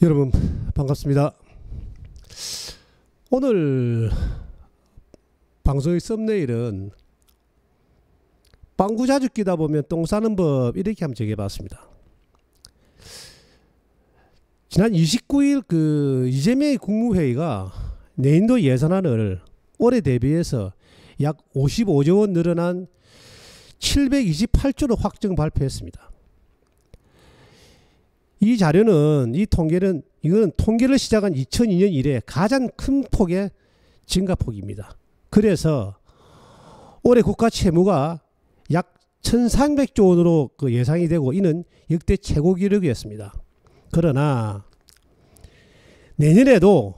여러분 반갑습니다. 오늘 방송의 썸네일은 빵구 자주 끼다 보면 똥 싸는 법 이렇게 한번 정해봤습니다. 지난 29일 이재명의 국무회의가 내년도 예산안을 올해 대비해서 약 55조 원 늘어난 728조로 확정 발표했습니다. 이 자료는 이거는 통계를 시작한 2002년 이래 가장 큰 폭의 증가폭입니다. 그래서 올해 국가 채무가 약 1300조 원으로 예상이 되고 이는 역대 최고 기록이었습니다. 그러나 내년에도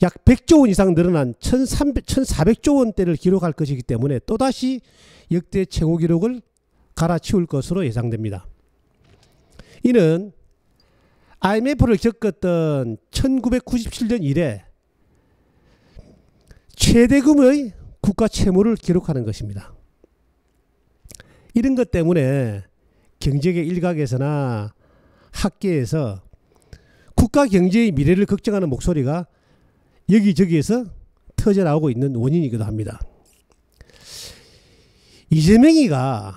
약 100조 원 이상 늘어난 1400조 원대를 기록할 것이기 때문에 또다시 역대 최고 기록을 갈아치울 것으로 예상됩니다. 이는 IMF를 겪었던 1997년 이래 최대금의 국가 채무를 기록하는 것입니다. 이런 것 때문에 경제계 일각에서나 학계에서 국가 경제의 미래를 걱정하는 목소리가 여기저기에서 터져나오고 있는 원인이기도 합니다. 이재명이가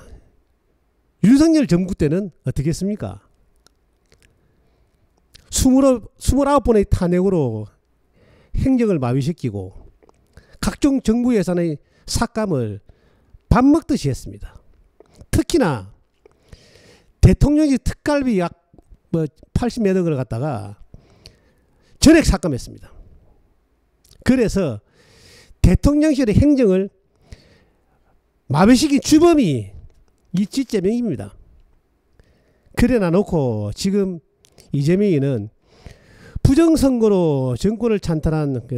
윤석열 정부 때는 어떻게 했습니까? 29번의 탄핵으로 행정을 마비시키고 각종 정부 예산의 삭감을 밥 먹듯이 했습니다. 특히나 대통령직 특갈비 약 80몇 억을 갖다가 전액 삭감했습니다. 그래서 대통령실의 행정을 마비시킨 주범이 이재명입니다. 그래 놔놓고 지금 이재명이는 부정선거로 정권을 찬탈한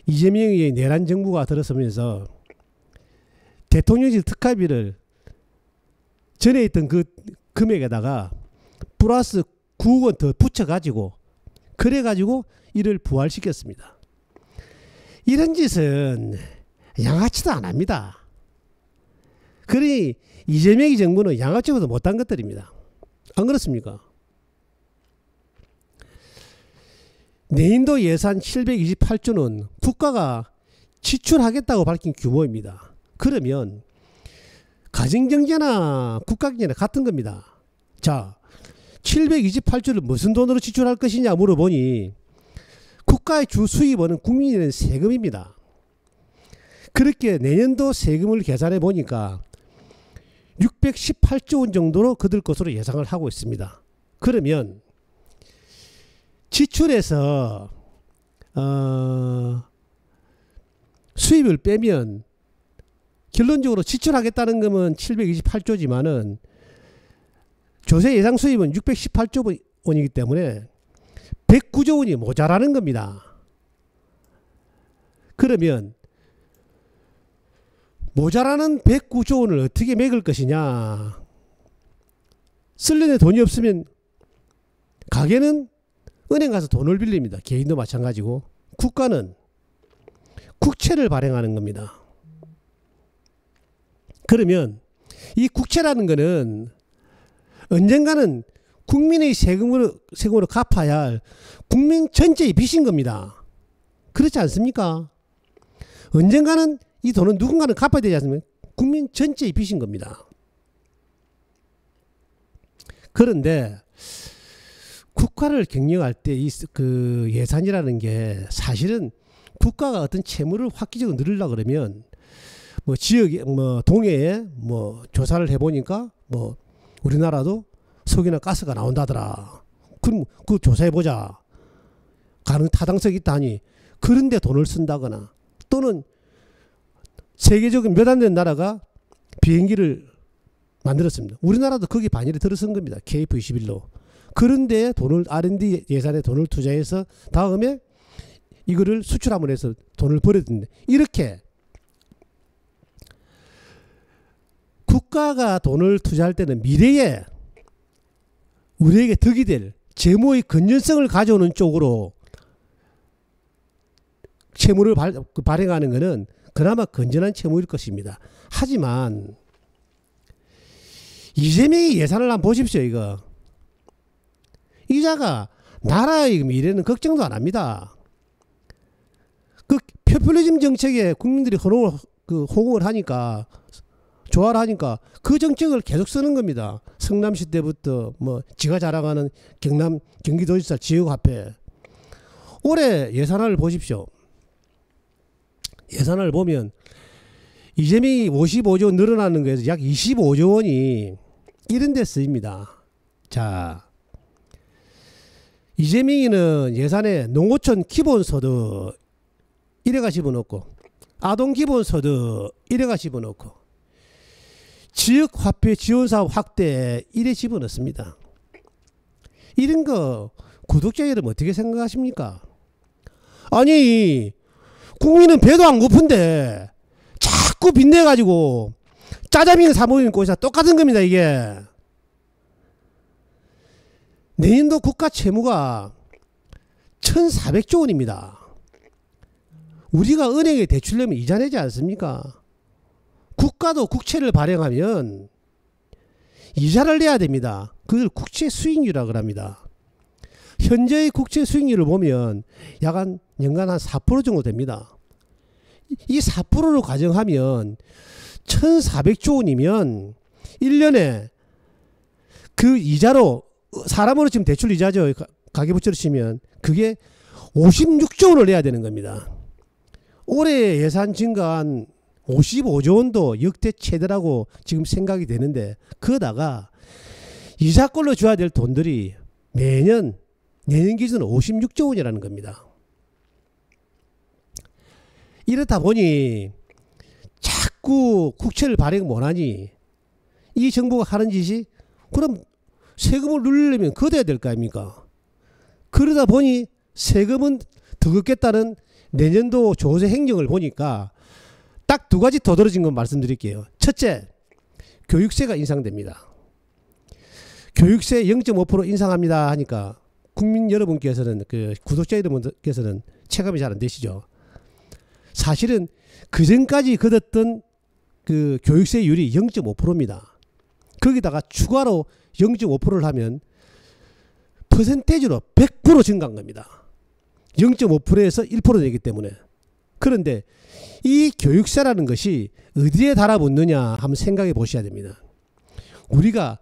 이재명의 내란 정부가 들어서면서 대통령실 특활비를 전에 있던 그 금액에다가 플러스 9억 원 더 붙여가지고 그래가지고 이를 부활시켰습니다. 이런 짓은 양아치도 안 합니다. 그러니 이재명의 정부는 양아치보다 못한 것들입니다. 안 그렇습니까? 내년도 예산 728조는 국가가 지출하겠다고 밝힌 규모입니다. 그러면 가정경제나 국가경제나 같은 겁니다. 자, 728조를 무슨 돈으로 지출할 것이냐 물어보니 국가의 주 수입원은 국민이 내는 세금입니다. 그렇게 내년도 세금을 계산해 보니까 618조 원 정도로 거둘 것으로 예상을 하고 있습니다. 그러면 지출에서 수입을 빼면 결론적으로 지출하겠다는 거면 728조지만은 조세 예상 수입은 618조 원이기 때문에 109조 원이 모자라는 겁니다. 그러면 모자라는 109조 원을 어떻게 매길 것이냐. 쓸려는 돈이 없으면 가게는 은행 가서 돈을 빌립니다. 개인도 마찬가지고 국가는 국채를 발행하는 겁니다. 그러면 이 국채라는 거는 언젠가는 국민의 세금으로 갚아야 할 국민 전체의 빚인 겁니다. 그렇지 않습니까? 언젠가는 이 돈은 누군가는 갚아야 되지 않습니까? 국민 전체의 빚인 겁니다. 그런데 국가를 경영할 때 그 예산이라는 게 사실은 국가가 어떤 채무를 획기적으로 늘리려고 그러면 지역에 동해에 조사를 해보니까 우리나라도 석유나 가스가 나온다더라. 그럼 그 조사해보자. 타당성이 있다 하니 그런데 돈을 쓴다거나 또는 세계적인 몇 안 되는 나라가 비행기를 만들었습니다. 우리나라도 거기 반열에 들어선 겁니다. KF-21로. 그런데 R&D 예산에 돈을 투자해서 다음에 이거를 수출함을 해서 돈을 벌어야 된다. 이렇게 국가가 돈을 투자할 때는 미래에 우리에게 덕이 될 재무의 건전성을 가져오는 쪽으로 채무를 발행하는 것은 그나마 건전한 채무일 것입니다. 하지만 이재명의 예산을 한번 보십시오. 이자가 나라의 미래는 걱정도 안 합니다. 그 포퓰리즘 정책에 국민들이 호응을 하니까, 좋아를 하니까 그 정책을 계속 쓰는 겁니다. 성남시 때부터 뭐 지가 자랑하는 경기도지사 지역화폐. 올해 예산안을 보십시오. 예산안을 보면 이재명이 55조 늘어나는 거에서 약 25조 원이 이런 데 쓰입니다. 자, 이재명이는 예산에 농어촌 기본소득 1회가 집어넣고, 아동 기본소득 1회가 집어넣고, 지역화폐 지원사업 확대 1회 집어넣습니다. 이런 거 구독자 여러분 어떻게 생각하십니까? 아니, 국민은 배도 안 고픈데 자꾸 빚내가지고 짜장면 사먹는 꼴이랑 똑같은 겁니다. 이게 내년도 국가 채무가 1,400조 원입니다. 우리가 은행에 대출 내면 이자 내지 않습니까? 국가도 국채를 발행하면 이자를 내야 됩니다. 그걸 국채 수익률이라고 합니다. 현재의 국채 수익률을 보면 연간 한 4% 정도 됩니다. 이 4%를 가정하면 1,400조 원이면 1년에 그 이자로, 사람으로 지금 대출 이자죠. 가계부채로 치면 그게 56조 원을 내야 되는 겁니다. 올해 예산 증가한 55조 원도 역대 최대라고 지금 생각이 되는데, 그러다가 이자꼴로 줘야 될 돈들이 매년 내년 기준 56조 원이라는 겁니다. 이렇다 보니 자꾸 국채를 발행 못하니 이 정부가 하는 짓이, 그럼 세금을 늘리려면 걷어야 될 거 아닙니까? 그러다 보니 세금은 더 걷겠다는 내년도 조세 행정을 보니까 딱 두 가지 더 떨어진 건 말씀드릴게요. 첫째, 교육세가 인상됩니다. 교육세 0.5% 인상합니다 하니까 국민 여러분께서는, 그 구독자 여러분께서는 체감이 잘 안 되시죠. 사실은 그 전까지 걷었던 그 교육세율이 0.5%입니다. 거기다가 추가로 0.5%를 하면 퍼센테이지로 100% 증가한 겁니다. 0.5%에서 1% 되기 때문에. 그런데 이 교육세라는 것이 어디에 달아붙느냐 한번 생각해 보셔야 됩니다. 우리가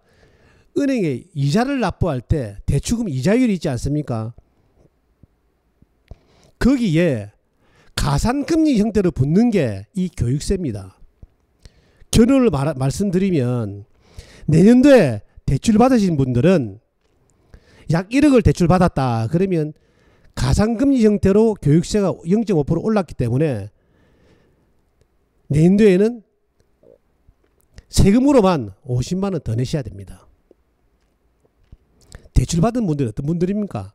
은행에 이자를 납부할 때 대출금 이자율이 있지 않습니까? 거기에 가산금리 형태로 붙는 게 이 교육세입니다. 결론을 말씀드리면 내년도에 대출 받으신 분들은 약 1억을 대출 받았다 그러면 가산금리 형태로 교육세가 0.5% 올랐기 때문에 내년도에는 세금으로만 50만 원 더 내셔야 됩니다. 대출 받은 분들은 어떤 분들입니까?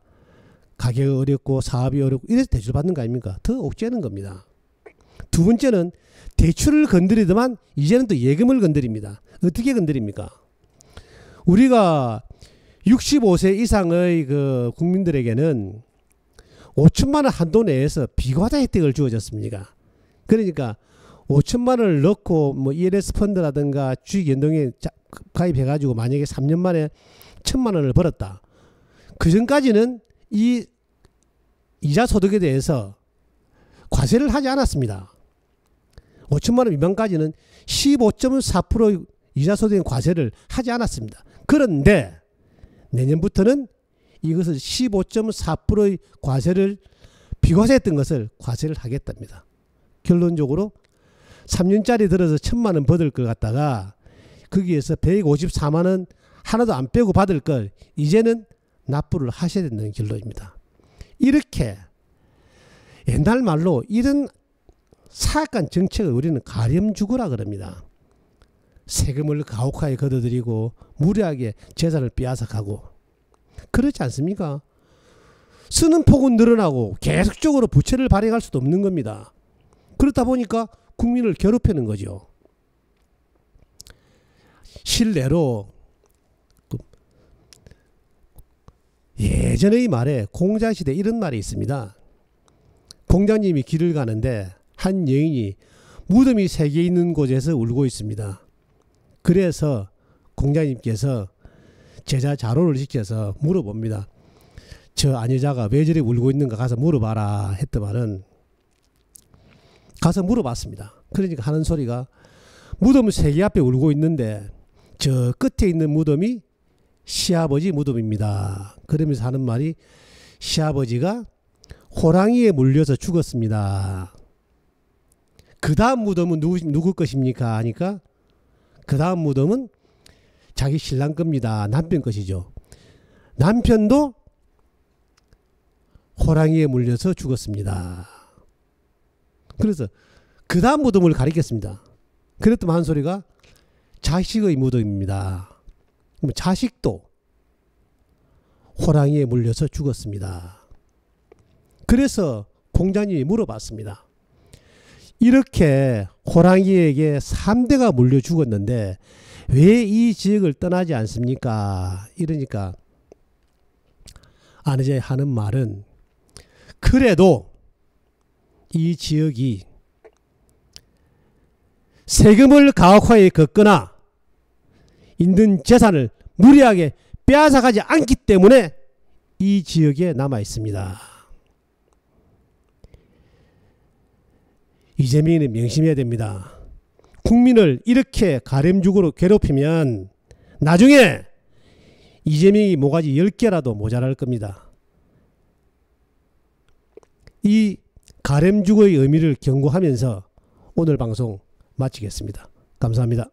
가게가 어렵고 사업이 어렵고 이래서 대출 받는 거 아닙니까? 더 옥죄는 겁니다. 두 번째는 대출을 건드리더만 이제는 또 예금을 건드립니다. 어떻게 건드립니까? 우리가 65세 이상의 그 국민들에게는 5천만 원 한도 내에서 비과다 혜택을 주어졌습니다. 그러니까 5천만 원을 넣고 뭐 ELS 펀드라든가 주식연동에 가입해가지고 만약에 3년 만에 1,000만 원을 벌었다. 그 전까지는 이 이자 소득에 대해서 과세를 하지 않았습니다. 5천만 원 미만까지는 15.4% 이자 소득 과세를 하지 않았습니다. 그런데 내년부터는 이것을 15.4%의 과세를 비과세했던 것을 과세를 하겠답니다. 결론적으로 3년짜리 들어서 1,000만 원 받을 걸 갖다가 거기에서 154만 원 하나도 안 빼고 받을 걸 이제는 납부를 하셔야 된다는 결론입니다. 이렇게 옛날 말로 이런 사악한 정책을 우리는 가렴주거라 그럽니다. 세금을 가혹하게 걷어들이고 무리하게 재산을 빼앗아 가고 그렇지 않습니까? 쓰는 폭은 늘어나고 계속적으로 부채를 발행할 수도 없는 겁니다. 그렇다 보니까 국민을 괴롭히는 거죠. 실례로 예전의 말에 공자시대 이런 말이 있습니다. 공자님이 길을 가는데 한 여인이 무덤이 3개 있는 곳에서 울고 있습니다. 그래서 공자님께서 제자 자로를 시켜서 물어봅니다. 저 아녀자가 왜 저리 울고 있는가 가서 물어봐라 했더만은 가서 물어봤습니다. 그러니까 하는 소리가 무덤 3개 앞에 울고 있는데 저 끝에 있는 무덤이 시아버지 무덤입니다. 그러면서 하는 말이 시아버지가 호랑이에 물려서 죽었습니다. 그 다음 무덤은 누구 것입니까? 하니까 그 다음 무덤은 자기 신랑 겁니다. 남편 것이죠. 남편도 호랑이에 물려서 죽었습니다. 그래서 그 다음 무덤을 가리켰습니다. 그랬더니 한 소리가 자식의 무덤입니다. 그럼 자식도 호랑이에 물려서 죽었습니다. 그래서 공자님이 물어봤습니다. 이렇게 호랑이에게 3대가 물려 죽었는데 왜 이 지역을 떠나지 않습니까? 이러니까 아내자에 하는 말은 그래도 이 지역이 세금을 가혹하게 걷거나 있는 재산을 무리하게 빼앗아가지 않기 때문에 이 지역에 남아 있습니다. 이재명이는 명심해야 됩니다. 국민을 이렇게 가렴죽으로 괴롭히면 나중에 이재명이 모가지 10개라도 모자랄 겁니다. 이 가렴죽의 의미를 경고하면서 오늘 방송 마치겠습니다. 감사합니다.